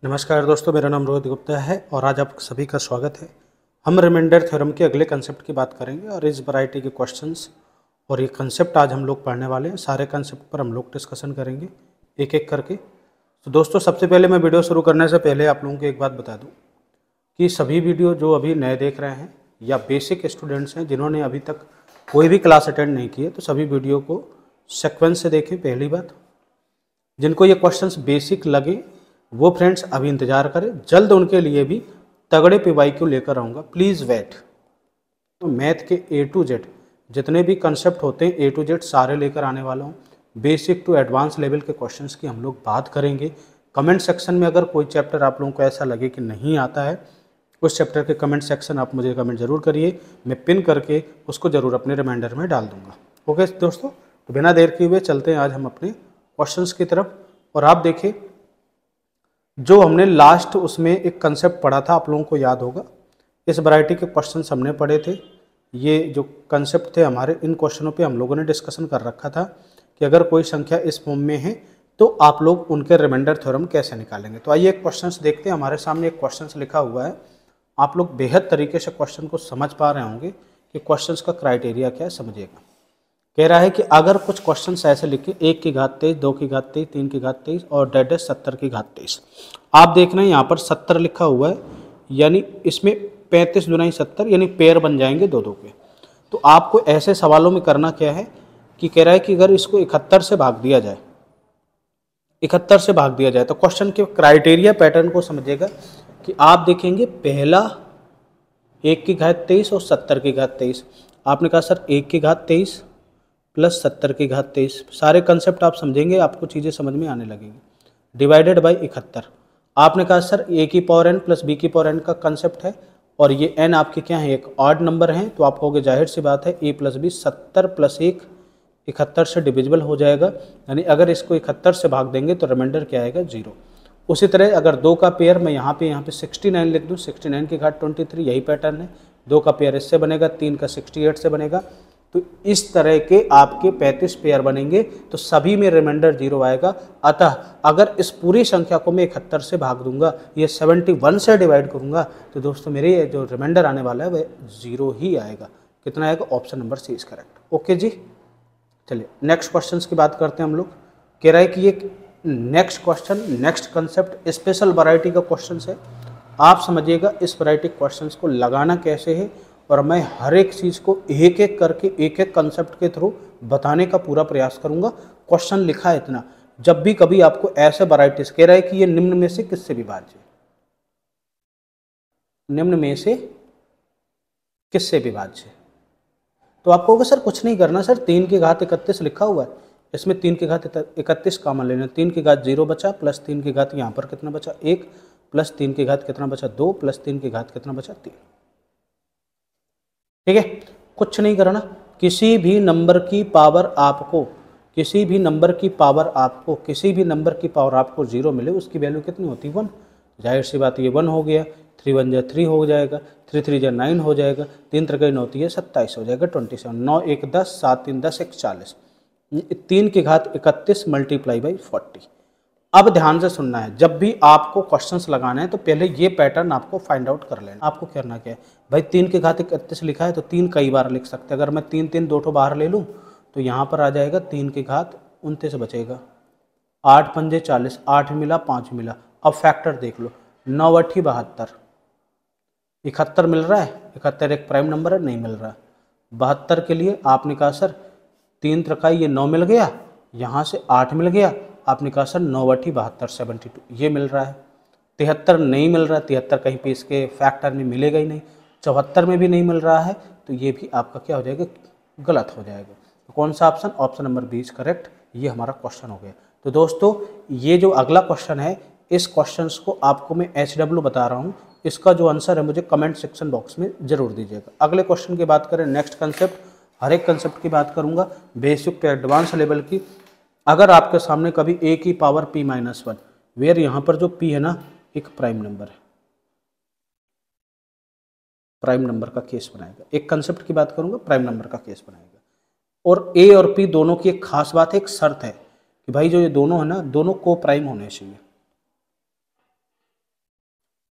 नमस्कार दोस्तों, मेरा नाम रोहित गुप्ता है और आज आप सभी का स्वागत है। हम रिमाइंडर थ्योरम के अगले कंसेप्ट की बात करेंगे और इस वैरायटी के क्वेश्चंस और ये कंसेप्ट आज हम लोग पढ़ने वाले हैं। सारे कंसेप्ट पर हम लोग डिस्कशन करेंगे एक एक करके। तो दोस्तों, सबसे पहले मैं वीडियो शुरू करने से पहले आप लोगों को एक बात बता दूँ कि सभी वीडियो जो अभी नए देख रहे हैं या बेसिक स्टूडेंट्स हैं जिन्होंने अभी तक कोई भी क्लास अटेंड नहीं की है, तो सभी वीडियो को सीक्वेंस से देखें। पहली बात, जिनको ये क्वेश्चंस बेसिक लगे वो फ्रेंड्स अभी इंतज़ार करें, जल्द उनके लिए भी तगड़े PYQ लेकर आऊँगा, प्लीज़ वेट। तो मैथ के A to Z जितने भी कंसेप्ट होते हैं A to Z सारे लेकर आने वाला हूँ। बेसिक टू एडवांस लेवल के क्वेश्चंस की हम लोग बात करेंगे। कमेंट सेक्शन में अगर कोई चैप्टर आप लोगों को ऐसा लगे कि नहीं आता है, उस चैप्टर के कमेंट सेक्शन आप मुझे कमेंट ज़रूर करिए, मैं पिन करके उसको ज़रूर अपने रिमाइंडर में डाल दूँगा। ओके दोस्तों, तो बिना देर किए हुए चलते हैं आज हम अपने क्वेश्चंस की तरफ। और आप देखिए, जो हमने लास्ट उसमें एक कंसेप्ट पढ़ा था, आप लोगों को याद होगा, इस वैरायटी के क्वेश्चंस हमने पढ़े थे। ये जो कंसेप्ट थे हमारे, इन क्वेश्चनों पे हम लोगों ने डिस्कशन कर रखा था कि अगर कोई संख्या इस फॉर्म में है तो आप लोग उनके रिमाइंडर थ्योरम कैसे निकालेंगे। तो आइए क्वेश्चंस देखते हैं। हमारे सामने एक क्वेश्चंस लिखा हुआ है, आप लोग बेहद तरीके से क्वेश्चन को समझ पा रहे होंगे कि क्वेश्चंस का क्राइटेरिया क्या है, समझिएगा। कह रहा है कि अगर कुछ क्वेश्चंस ऐसे लिखे 1 की घात 23, 2 की घात 23, 3 की घात 23 और डेड 70 की घात 23। आप देख रहे हैं यहाँ पर 70 लिखा हुआ है, यानी इसमें 35 दुनाई 70 यानी पेयर बन जाएंगे दो दो के। तो आपको ऐसे सवालों में करना क्या है कि कह रहा है कि अगर इसको 71 से भाग दिया जाए, 71 से भाग दिया जाए, तो क्वेश्चन के क्राइटेरिया पैटर्न को समझिएगा कि आप देखेंगे पहला 1 की घात 23 और 70 की घात 23। आपने कहा सर 1 की घात 23 प्लस 70 की घात 23, सारे कंसेप्ट आप समझेंगे, आपको चीज़ें समझ में आने लगेंगी। Divided by 71। आपने कहा सर a की पावर n प्लस b की पावर n का कंसेप्ट है और ये n आपके क्या है, एक ऑड नंबर है, तो आप कहोगे जाहिर सी बात है a प्लस बी 70 प्लस 1 71 से डिविजिबल हो जाएगा, यानी अगर इसको 71 से भाग देंगे तो रिमाइंडर क्या आएगा, 0। उसी तरह अगर 2 का पेयर मैं यहाँ पे 69 लिख दूँ, 69 की घात 23, यही पैटर्न है। 2 का पेयर इससे बनेगा, 3 का 68 से बनेगा। तो इस तरह के आपके 35 पेयर बनेंगे, तो सभी में रिमाइंडर 0 आएगा। अतः अगर इस पूरी संख्या को मैं 71 से भाग दूंगा, ये 71 से डिवाइड करूंगा, तो दोस्तों मेरे जो रिमाइंडर आने वाला है वह 0 ही आएगा। कितना आएगा, option number C is correct. Okay ji, चलिए नेक्स्ट क्वेश्चन की बात करते हैं हम लोग। कह रहा है कि ये next question, next concept special variety का क्वेश्चन है। आप समझिएगा इस वैरायटी क्वेश्चन को लगाना कैसे है, और मैं हर एक चीज़ को एक एक करके एक एक कंसेप्ट के थ्रू बताने का पूरा प्रयास करूंगा। क्वेश्चन लिखा है इतना, जब भी कभी आपको ऐसे वैरायटीज कह रहा है कि ये निम्न में से किससे विभाज्य, निम्न में से किससे विभाज्य, तो आप कहोगे सर कुछ नहीं करना सर, 3 की घात 31 लिखा हुआ है, इसमें 3 की घात 31 कॉमन लेना। 3 की घात 0 बचा, प्लस 3 की घात यहाँ पर कितना बचा 1, प्लस 3 की घात कितना बचा 2, प्लस 3 की घात कितना बचा 3। ठीक है, कुछ नहीं करना। किसी भी नंबर की पावर आपको, किसी भी नंबर की पावर आपको, किसी भी नंबर की पावर आपको 0 मिले, उसकी वैल्यू कितनी होती है, 1। जाहिर सी बात ये 1 हो गया, 3 1 जा 3 हो जाएगा, 3 3 जा 9 हो जाएगा, 3 3 9 होती है 27 हो जाएगा, 27, 9 1 10, 7 3 10, 1 40, 3 की घात 31 मल्टीप्लाई बाई 40। अब ध्यान से सुनना है, जब भी आपको क्वेश्चंस लगाने हैं तो पहले ये पैटर्न आपको फाइंड आउट कर लेना। आपको करना क्या है भाई, 3 की घात 31 लिखा है तो 3 कई बार लिख सकते हैं। अगर मैं 3 3 2 बाहर ले लूँ तो यहाँ पर आ जाएगा 3 की घात 29 बचेगा, 8 पंजे 40, 8 मिला 5 मिला। अब फैक्टर देख लो, 9 8 72, 71 मिल रहा है, 71 एक प्राइम नंबर है, नहीं मिल रहा। 72 के लिए आपने कहा सर 3 त्रिकाई ये 9 मिल गया, यहाँ से 8 मिल गया, आपने कहा सर 9 8 72, 72 ये मिल रहा है। 73 नहीं मिल रहा, 73 कहीं पे इसके फैक्टर में मिलेगा ही नहीं। 74 में भी नहीं मिल रहा है, तो ये भी आपका क्या हो जाएगा, गलत हो जाएगा। तो कौन सा ऑप्शन, ऑप्शन नंबर 20 करेक्ट। ये हमारा क्वेश्चन हो गया। तो दोस्तों ये जो अगला क्वेश्चन है, इस क्वेश्चन को आपको मैं HW बता रहा हूँ, इसका जो आंसर है मुझे कमेंट सेक्शन बॉक्स में जरूर दीजिएगा। अगले क्वेश्चन की बात करें, नेक्स्ट कंसेप्ट, हर एक कंसेप्ट की बात करूँगा, बेसिक टू एडवांस लेवल की। अगर आपके सामने कभी a की पावर p-1, वेयर यहाँ पर जो p है ना, एक प्राइम नंबर है, प्राइम नंबर का केस बनाएगा। एक कंसेप्ट की बात करूंगा, प्राइम नंबर का केस बनाएगा। और a और p दोनों की एक खास बात है, एक शर्त है कि भाई जो ये दोनों है ना, दोनों को प्राइम होने चाहिए।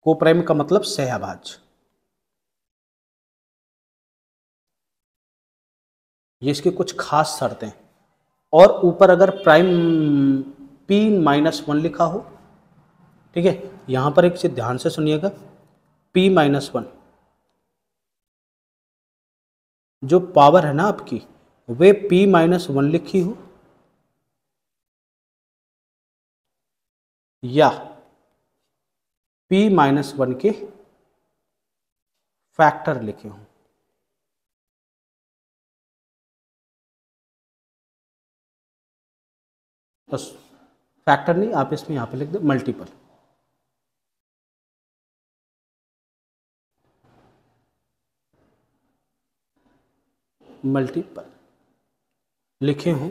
कोप्राइम का मतलब सहअभाज्य। ये इसकी कुछ खास शर्तें, और ऊपर अगर प्राइम p-1 लिखा हो, ठीक है, यहां पर एक चीज ध्यान से सुनिएगा, p-1 जो पावर है ना आपकी, वे p-1 लिखी हो या p-1 के फैक्टर लिखे हों। बस फैक्टर नहीं, आप इसमें यहां पे लिख दो मल्टीपल। मल्टीपल लिखे हों,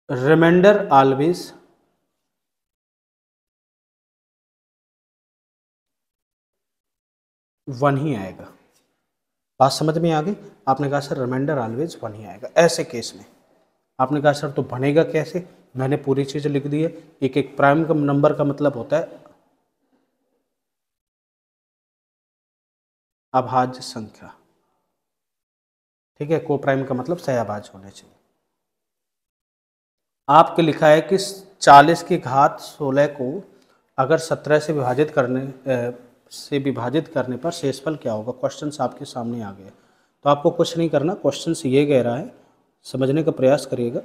रिमाइंडर ऑलवेज वन ही आएगा। बात समझ में आ गई? आपने कहा सर रिमाइंडर ऑलवेज वन ही आएगा। ऐसे केस में आपने कहा सर तो बनेगा कैसे? मैंने पूरी चीज लिख दी है। एक एक प्राइम का नंबर का मतलब होता है अभाज्य संख्या, ठीक है। को प्राइम का मतलब सहअभाज्य होने चाहिए। आपके लिखा है कि 40 की घात 16 को अगर 17 से विभाजित करने पर शेषफल क्या होगा। क्वेश्चन आपके सामने आ गया, तो आपको कुछ नहीं करना। क्वेश्चन ये कह रहा है, समझने का प्रयास करिएगा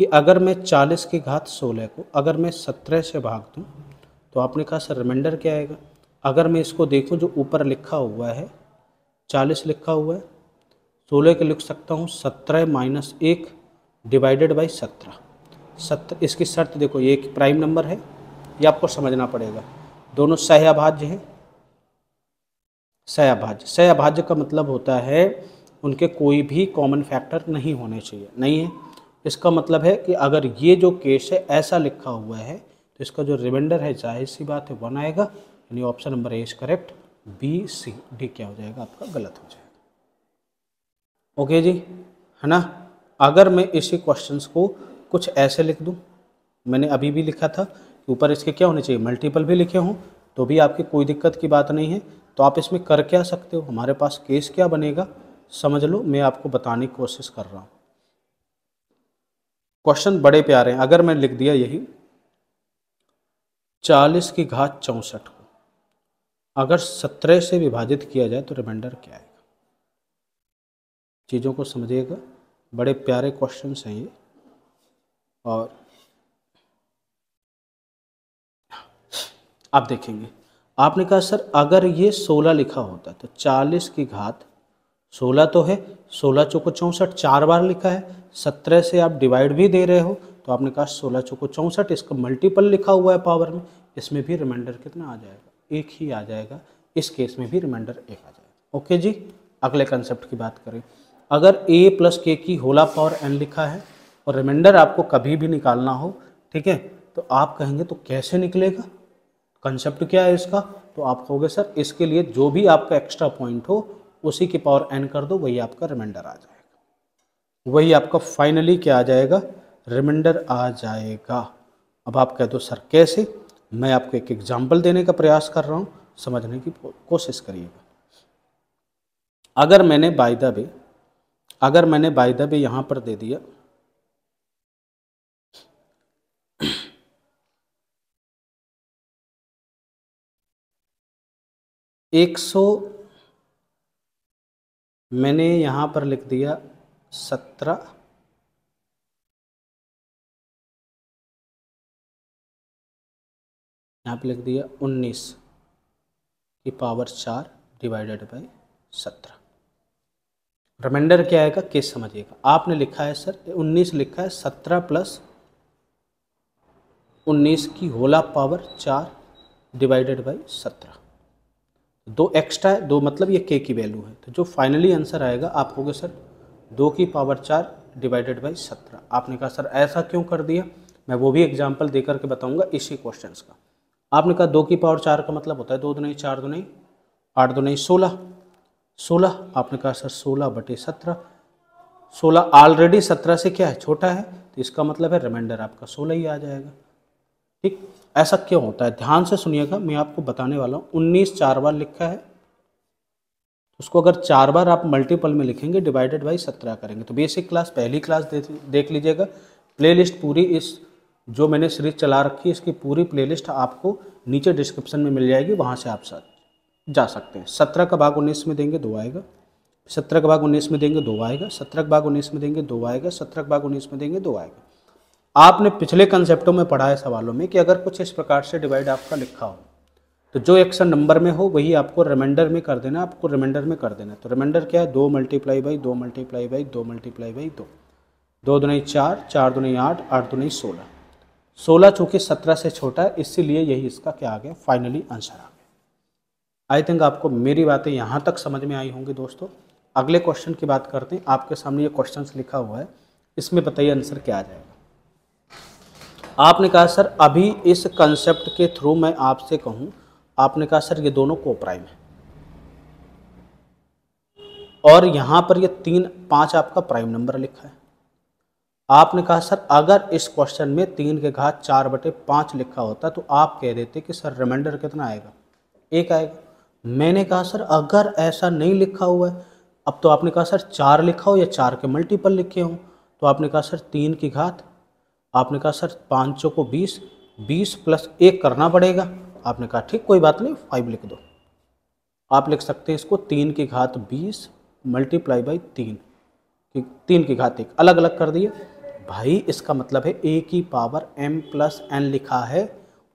कि अगर मैं 40 की घात 16 को अगर मैं 17 से भाग दूं तो आपने कहा सर रिमाइंडर क्या आएगा। अगर मैं इसको देखूं, जो ऊपर लिखा हुआ है 40 लिखा हुआ है, 16 के लिख सकता हूं 17 - 1 डिवाइडेड बाई 17। इसकी शर्त देखो, ये एक प्राइम नंबर है, ये आपको समझना पड़ेगा। दोनों सहअभाज्य हैं। सहअभाज्य का मतलब होता है उनके कोई भी कॉमन फैक्टर नहीं होने चाहिए। नहीं है, इसका मतलब है कि अगर ये जो केस है ऐसा लिखा हुआ है तो इसका जो रिमाइंडर है जाहिर सी बात है 1 आएगा। यानी option number A is correct, B C D क्या हो जाएगा आपका गलत हो जाएगा। ओके जी, है ना। अगर मैं इसी क्वेश्चंस को कुछ ऐसे लिख दूं, मैंने अभी भी लिखा था ऊपर इसके क्या होने चाहिए, मल्टीपल भी लिखे हों, तो भी आपकी कोई दिक्कत की बात नहीं है। तो आप इसमें कर क्या सकते हो, हमारे पास केस क्या बनेगा समझ लो, मैं आपको बताने की कोशिश कर रहा हूँ। क्वेश्चन बड़े प्यारे हैं। अगर मैं लिख दिया यही 40 की घात 64 को अगर 17 से विभाजित किया जाए तो रिमाइंडर क्या आएगा। चीज़ों को समझिएगा, बड़े प्यारे क्वेश्चंस हैं ये। और आप देखेंगे, आपने कहा सर अगर ये 16 लिखा होता तो 40 की घात 16 तो है, 16 चौको 64 4 बार लिखा है, 17 से आप डिवाइड भी दे रहे हो, तो आपने कहा 16 चौको 64, इसका मल्टीपल लिखा हुआ है पावर में, इसमें भी रिमाइंडर कितना आ जाएगा, एक ही आ जाएगा। इस केस में भी रिमाइंडर एक आ जाएगा। ओके जी, अगले कंसेप्ट की बात करें। अगर a + k की होल पावर n लिखा है और रिमाइंडर आपको कभी भी निकालना हो, ठीक है, तो आप कहेंगे तो कैसे निकलेगा, कंसेप्ट क्या है इसका। तो आप कहोगे सर इसके लिए जो भी आपका एक्स्ट्रा पॉइंट हो उसी की पावर n कर दो, वही आपका रिमाइंडर आ जाएगा, वही आपका फाइनली क्या आ जाएगा, रिमाइंडर आ जाएगा। अब आप कह दो सर कैसे, मैं आपको एक एग्जांपल देने का प्रयास कर रहा हूं, समझने की कोशिश करिएगा। अगर मैंने बाय द वे यहां पर दे दिया 100, मैंने यहां पर लिख दिया 17, यहाँ पे लिख दिया 19 की पावर 4 डिवाइडेड बाई 17। रिमाइंडर क्या आएगा केस समझिएगा। आपने लिखा है सर 19 लिखा है, 17 + 19 की होल पावर 4 डिवाइडेड बाई 17, दो एक्स्ट्रा है, दो मतलब ये के की वैल्यू है, तो जो फाइनली आंसर आएगा आप कहोगे सर 2 की पावर 4 डिवाइडेड बाई 17। आपने कहा सर ऐसा क्यों कर दिया, मैं वो भी एग्जांपल दे करके बताऊंगा इसी क्वेश्चंस का। आपने कहा 2 की पावर 4 का मतलब होता है 2 दूनी 4 दूनी 8 दूनी 16, 16। आपने कहा सर 16/17, 16 ऑलरेडी 17 से क्या है छोटा है, तो इसका मतलब है रिमाइंडर आपका 16 ही आ जाएगा। ठीक, ऐसा क्यों होता है ध्यान से सुनिएगा, मैं आपको बताने वाला हूँ। 19 4 बार लिखा है, उसको अगर 4 बार आप मल्टीपल में लिखेंगे डिवाइडेड बाई 17 करेंगे तो बेसिक क्लास पहली क्लास देख लीजिएगा। प्लेलिस्ट पूरी इस जो मैंने सीरीज चला रखी है इसकी पूरी प्लेलिस्ट आपको नीचे डिस्क्रिप्शन में मिल जाएगी, वहाँ से आप जा सकते हैं। 17 का भाग 19 में देंगे 2 आएगा, 17 का भाग 19 में देंगे 2 आएगा, 17 का भाग 19 में देंगे 2 आएगा, 17 का भाग 19 में देंगे 2 आएगा। आपने पिछले कंसेप्टों में पढ़ा है सवालों में कि अगर कुछ इस प्रकार से डिवाइड आपका लिखा हो तो जो एक्शन नंबर में हो वही आपको रिमाइंडर में कर देना, आपको रिमाइंडर में कर देना। तो रिमाइंडर क्या है, 2 multiply by 2 multiply by 2 multiply by 2, 2 दूनी 4, 4 दूनी 8, 8 दूनी 16, 16 चूँकि 17 से छोटा है इसीलिए यही इसका क्या आ गया, फाइनली आंसर आ गया। आई थिंक आपको मेरी बातें यहाँ तक समझ में आई होंगी दोस्तों। अगले क्वेश्चन की बात करते हैं। आपके सामने ये क्वेश्चन लिखा हुआ है, इसमें बताइए आंसर क्या आ जाएगा। आपने कहा सर अभी इस कंसेप्ट के थ्रू मैं आपसे कहूँ, आपने कहा सर ये दोनों कोप्राइम है और यहाँ पर ये 3 5 आपका प्राइम नंबर लिखा है। आपने कहा सर अगर इस क्वेश्चन में 3 के घात 4/5 लिखा होता तो आप कह देते कि सर रिमाइंडर कितना आएगा, 1 आएगा। मैंने कहा सर अगर ऐसा नहीं लिखा हुआ है, अब तो आपने कहा सर 4 लिखा हो या 4 के मल्टीपल लिखे हों, तो आपने कहा सर 3 की घात, आपने कहा सर 5 को 20, 20 प्लस 1 करना पड़ेगा। आपने कहा ठीक कोई बात नहीं 5 लिख दो। आप लिख सकते हैं इसको 3 की घात 20 मल्टीप्लाई बाई 3, 3 की घात 1 अलग अलग कर दिए भाई। इसका मतलब है a की पावर m प्लस n लिखा है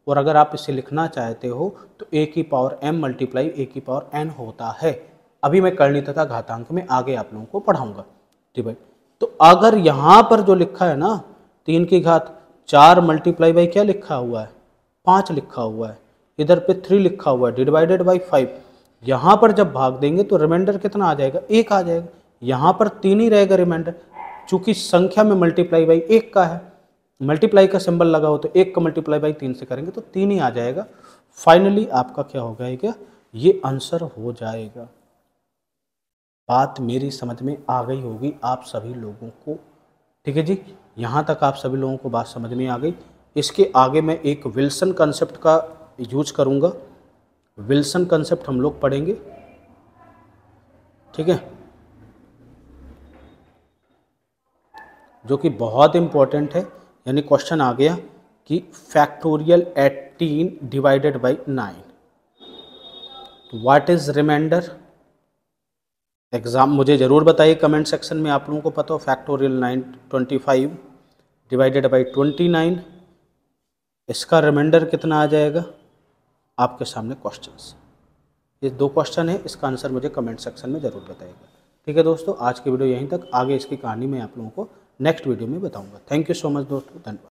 और अगर आप इसे लिखना चाहते हो तो a की पावर m मल्टीप्लाई a की पावर n होता है। अभी मैं करनी तथा घातांक में आगे आप लोगों को पढ़ाऊंगा डिवाइड। तो अगर यहाँ पर जो लिखा है ना 3 की घात 4 मल्टीप्लाई बाई क्या लिखा हुआ है, 5 लिखा हुआ है, इधर पे 3 लिखा हुआ है डिवाइडेड बाई 5, यहाँ पर जब भाग देंगे तो रिमाइंडर कितना आ जाएगा, 1 आ जाएगा। यहाँ पर 3 ही रहेगा रिमाइंडर, चूंकि संख्या में मल्टीप्लाई बाई 1 का है, मल्टीप्लाई का सिंबल लगा हो तो 1 का मल्टीप्लाई बाई 3 से करेंगे तो 3 ही आ जाएगा। फाइनली आपका क्या हो जाएगा, ये आंसर हो जाएगा। बात मेरी समझ में आ गई होगी आप सभी लोगों को, ठीक है जी। यहाँ तक आप सभी लोगों को बात समझ में आ गई। इसके आगे मैं एक विल्सन कंसेप्ट का यूज करूँगा, विल्सन कंसेप्ट हम लोग पढ़ेंगे, ठीक है, जो कि बहुत इंपॉर्टेंट है। यानी क्वेश्चन आ गया कि factorial 18 divided by 9 what is remainder. Exam मुझे ज़रूर बताइए कमेंट सेक्शन में, आप लोगों को पता हो फैक्टोरियल 25 डिवाइडेड बाई 29 इसका रिमाइंडर कितना आ जाएगा। आपके सामने क्वेश्चंस, ये 2 क्वेश्चन है, इसका आंसर मुझे कमेंट सेक्शन में ज़रूर बताइएगा। ठीक है दोस्तों, आज की वीडियो यहीं तक, आगे इसकी कहानी मैं आप लोगों को नेक्स्ट वीडियो में बताऊंगा। थैंक यू सो मच दोस्तों, धन्यवाद।